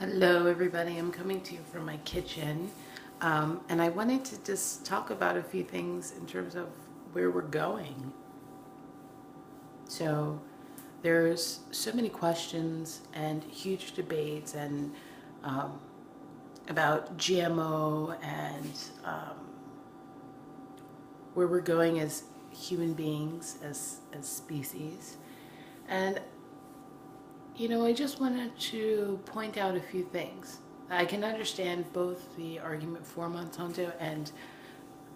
Hello everybody, I'm coming to you from my kitchen and I wanted to just talk about a few things in terms of where we're going. So there's so many questions and huge debates and um, about GMO and where we're going as human beings, as species. And I just wanted to point out a few things. I can understand both the argument for Monsanto and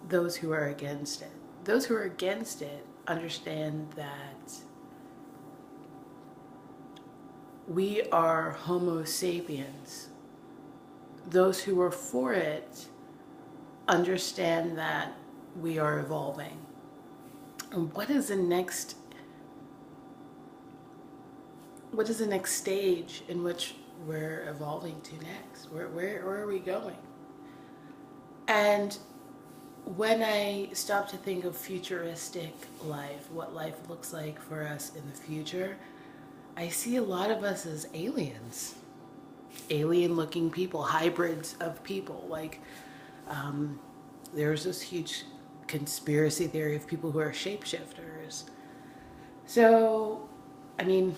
those who are against it. Those who are against it understand that we are homo sapiens. Those who are for it understand that we are evolving. And what is the next stage in which we're evolving to next? Where are we going? And when I stop to think of futuristic life, what life looks like for us in the future, I see a lot of us as aliens, alien looking people, hybrids of people. There's this huge conspiracy theory of people who are shapeshifters. So, I mean,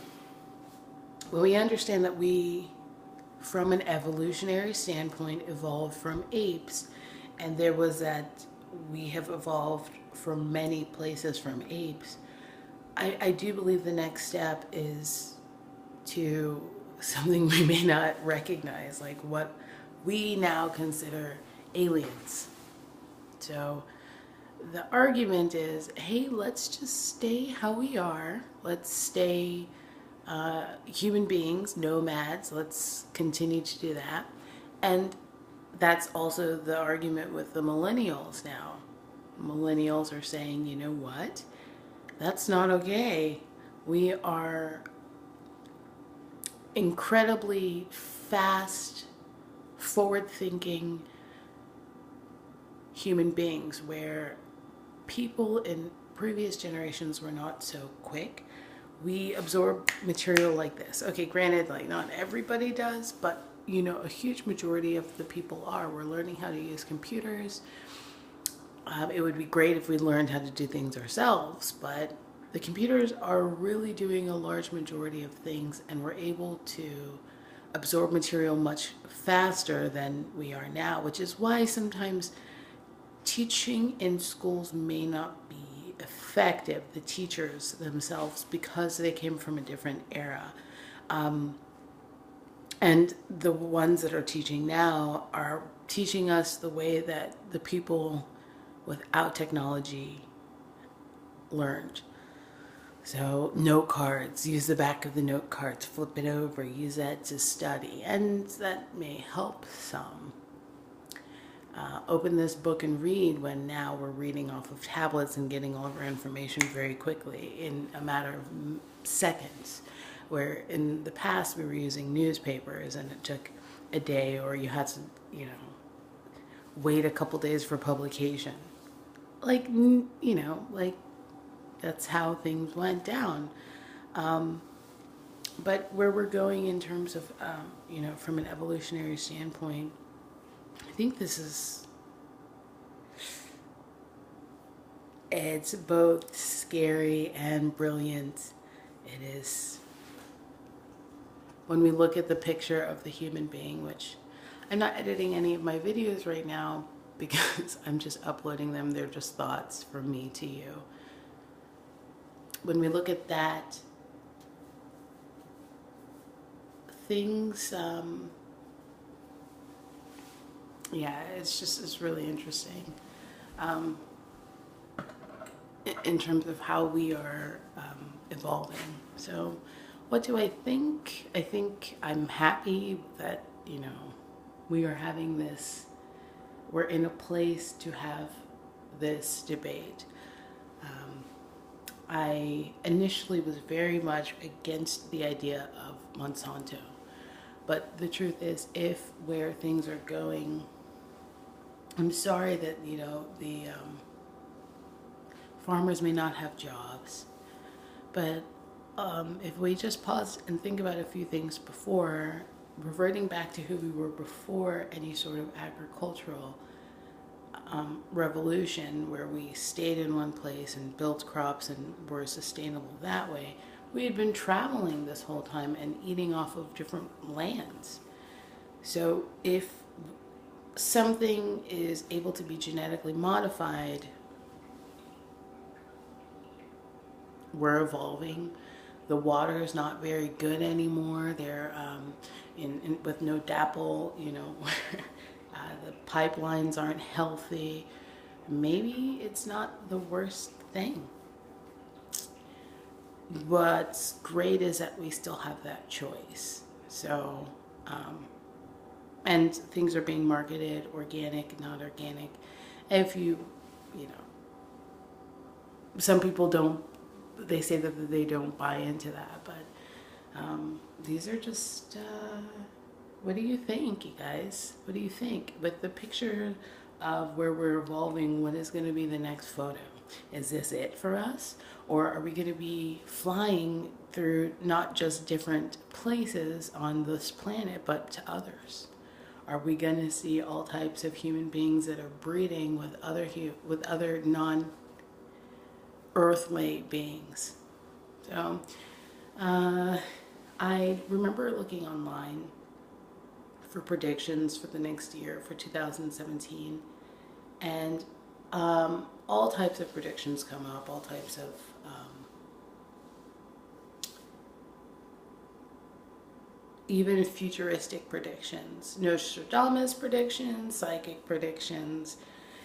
when we understand that we, from an evolutionary standpoint, evolved from apes, and there was that we have evolved from many places from apes, I do believe the next step is to something we may not recognize, like what we now consider aliens. So the argument is, hey, let's just stay how we are. Let's stay human beings, nomads. Let's continue to do that. And that's also the argument with the millennials now. Millennials are saying, you know what? That's not okay. We are incredibly fast, forward-thinking human beings where people in previous generations were not so quick. We absorb material like this. Okay, granted, like not everybody does, but a huge majority of the people are. We're learning how to use computers. It would be great if we learned how to do things ourselves, but the computers are really doing a large majority of things, and we're able to absorb material much faster than we are now, which is why sometimes teaching in schools may not be effective, the teachers themselves, because they came from a different era. And the ones that are teaching now are teaching us the way that the people without technology learned. So note cards, use the back of the note cards, flip it over, use that to study, and that may help some. Open this book and read, when now we're reading off of tablets and getting all of our information very quickly in a matter of seconds, where in the past we were using newspapers and it took a day, or you had to wait a couple days for publication. Like that's how things went down. But where we're going in terms of from an evolutionary standpoint, I think it's both scary and brilliant. It is, when we look at the picture of the human being, which I'm not editing any of my videos right now because I'm just uploading them. They're just thoughts from me to you. When we look at that, things, it's really interesting in terms of how we are evolving. So what do I think? I think I'm happy that, we are having this, we're in a place to have this debate. I initially was very much against the idea of Monsanto. But the truth is, if where things are going, I'm sorry that, the farmers may not have jobs. But if we just pause and think about a few things before, reverting back to who we were before any sort of agricultural revolution, where we stayed in one place and built crops and were sustainable that way. We had been traveling this whole time and eating off of different lands. So if something is able to be genetically modified, we're evolving. The water is not very good anymore. They're with no DAPL, the pipelines aren't healthy. Maybe it's not the worst thing. What's great is that we still have that choice. So, and things are being marketed organic, not organic. If you know, some people don't, they say that they don't buy into that, but these are just, what do you think, you guys? What do you think? With the picture of where we're evolving, what is going to be the next photo? Is this it for us? Or are we going to be flying through not just different places on this planet, but to others? Are we going to see all types of human beings that are breeding with other non-earthly beings? So I remember looking online for predictions for the next year, for 2017, and all types of predictions come up, all types of even futuristic predictions, Nostradamus predictions, psychic predictions,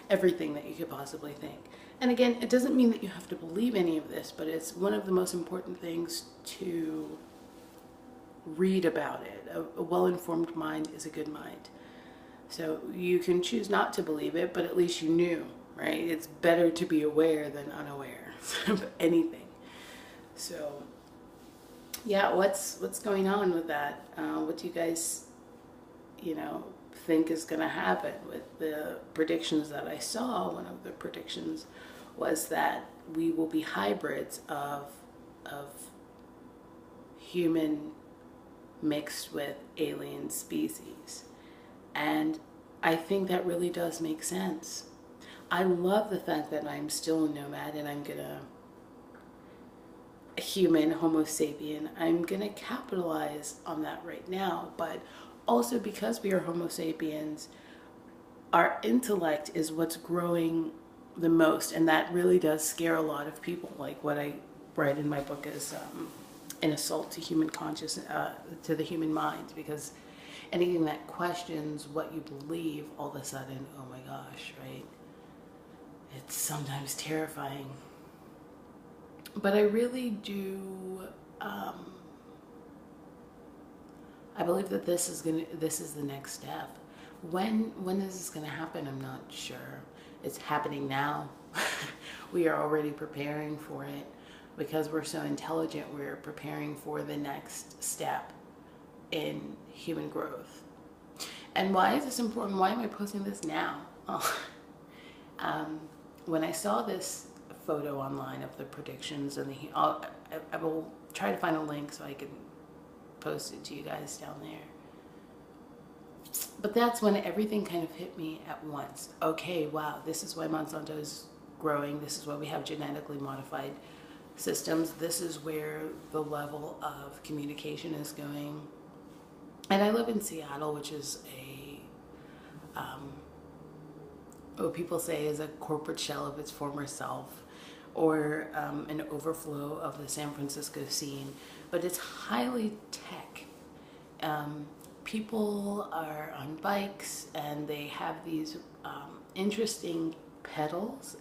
everything that you could possibly think. And again, it doesn't mean that you have to believe any of this, but it's one of the most important things to read about it. A well-informed mind is a good mind. So you can choose not to believe it, but at least you knew, right? It's better to be aware than unaware of anything. So yeah, what's going on with that? What do you guys, think is going to happen with the predictions that I saw? One of the predictions was that we will be hybrids of human mixed with alien species. And I think that really does make sense. I love the fact that I'm still a nomad and I'm gonna human, homo sapien, I'm gonna capitalize on that right now, but also because we are homo sapiens, our intellect is what's growing the most, and that really does scare a lot of people. Like what I write in my book is an assault to human consciousness, to the human mind, because anything that questions what you believe, all of a sudden, oh my gosh, right? It's sometimes terrifying. But I really do, I believe that this is the next step. When is this gonna happen? I'm not sure. It's happening now. We are already preparing for it because we're so intelligent. We're preparing for the next step in human growth. And why is this important? Why am I posting this now? Oh. When I saw this photo online of the predictions, and I will try to find a link so I can post it to you guys down there. But that's when everything kind of hit me at once. Okay, wow, this is why Monsanto is growing. This is why we have genetically modified systems. This is where the level of communication is going. And I live in Seattle, which is what people say is a corporate shell of its former self, or an overflow of the San Francisco scene, but it's highly tech. People are on bikes and they have these interesting pedals.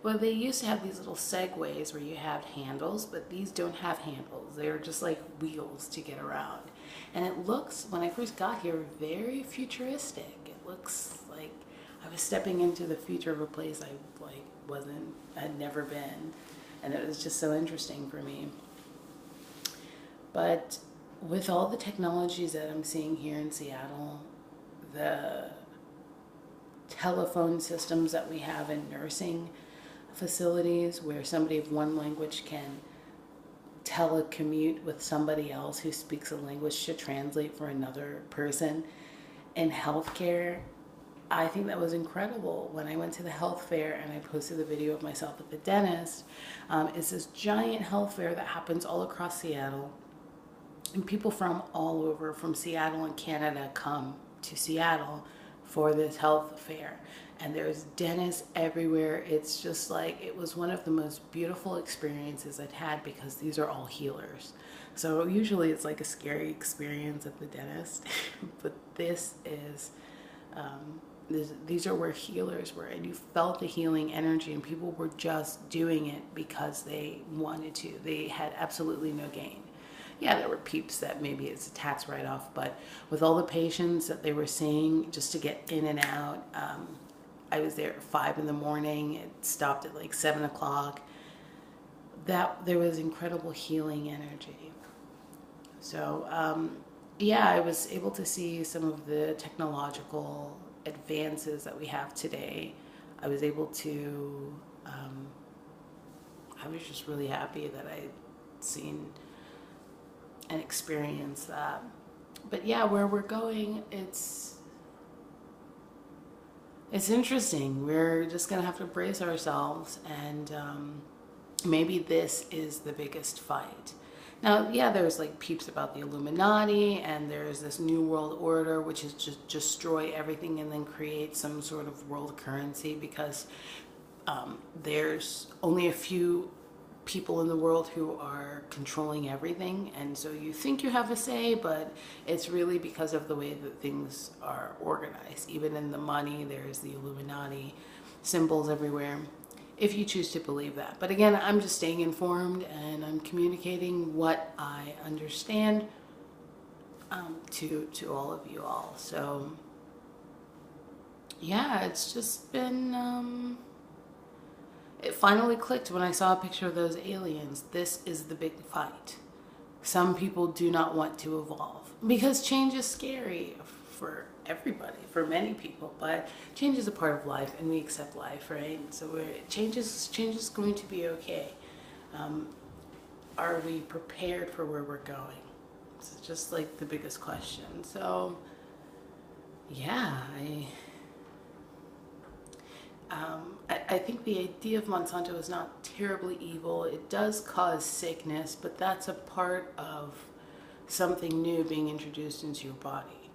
Well, they used to have these little segways where you have handles, but these don't have handles. They're just like wheels to get around. And it looks, when I first got here, very futuristic. It looks like I was stepping into the future of a place I had never been. And it was just so interesting for me. But with all the technologies that I'm seeing here in Seattle, the telephone systems that we have in nursing facilities where somebody of one language can telecommute with somebody else who speaks a language to translate for another person in healthcare. I think that was incredible. When I went to the health fair and I posted the video of myself at the dentist, it's this giant health fair that happens all across Seattle. And people from all over, from Seattle and Canada, come to Seattle for this health fair. And there's dentists everywhere. It's just like, it was one of the most beautiful experiences I'd had, because these are all healers. So usually it's like a scary experience at the dentist, but this is, these are where healers were, and you felt the healing energy, and people were just doing it because they wanted to. They had absolutely no gain. Yeah, there were peeps that maybe it's a tax write-off, but with all the patients that they were seeing just to get in and out, I was there at 5 in the morning. It stopped at like 7 o'clock. There was incredible healing energy. So, yeah, I was able to see some of the technological advances that we have today. I was able to, I was just really happy that I'd seen and experienced that. But yeah, where we're going, it's interesting. We're just gonna have to brace ourselves, and maybe this is the biggest fight. Now, yeah, there's like peeps about the Illuminati, and there's this new world order, which is just destroy everything and then create some sort of world currency, because there's only a few people in the world who are controlling everything, and so you think you have a say, but it's really because of the way that things are organized. Even in the money, there's the Illuminati symbols everywhere, if you choose to believe that. But again, I'm just staying informed, and I'm communicating what I understand to all of you all. So yeah, it's just been it finally clicked when I saw a picture of those aliens. This is the big fight. Some people do not want to evolve because change is scary for everybody, for many people, but change is a part of life, and we accept life, right? So change is going to be okay. Are we prepared for where we're going? It's just like the biggest question. So yeah, I think the idea of Monsanto is not terribly evil. It does cause sickness, but that's a part of something new being introduced into your body.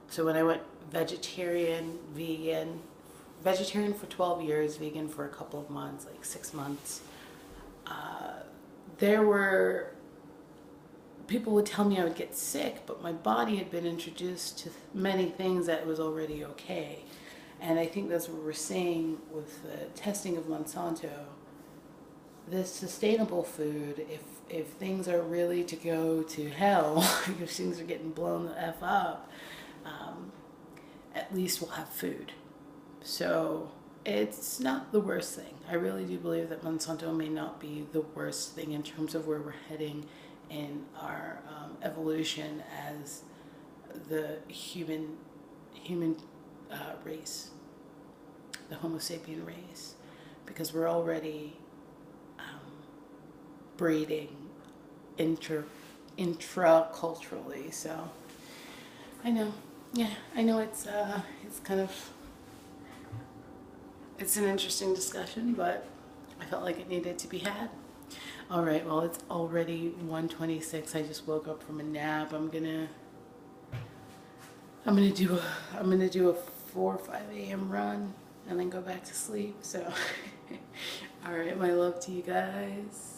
So when I went vegetarian, vegan, vegetarian for 12 years, vegan for a couple of months, like 6 months, there were people would tell me I would get sick, but my body had been introduced to many things that it was already okay. And I think that's what we're seeing with the testing of Monsanto. This sustainable food, if things are really to go to hell, if things are getting blown the F up, at least we'll have food. So it's not the worst thing. I really do believe that Monsanto may not be the worst thing in terms of where we're heading in our evolution as the human race, the homo sapient race, because we're already breeding intraculturally. So I know, yeah, I know it's kind of, it's an interesting discussion, but I felt like it needed to be had. All right, well, it's already 1:26. I just woke up from a nap. I'm gonna do a 4 or 5 a.m. run and then go back to sleep. So all right, my love to you guys.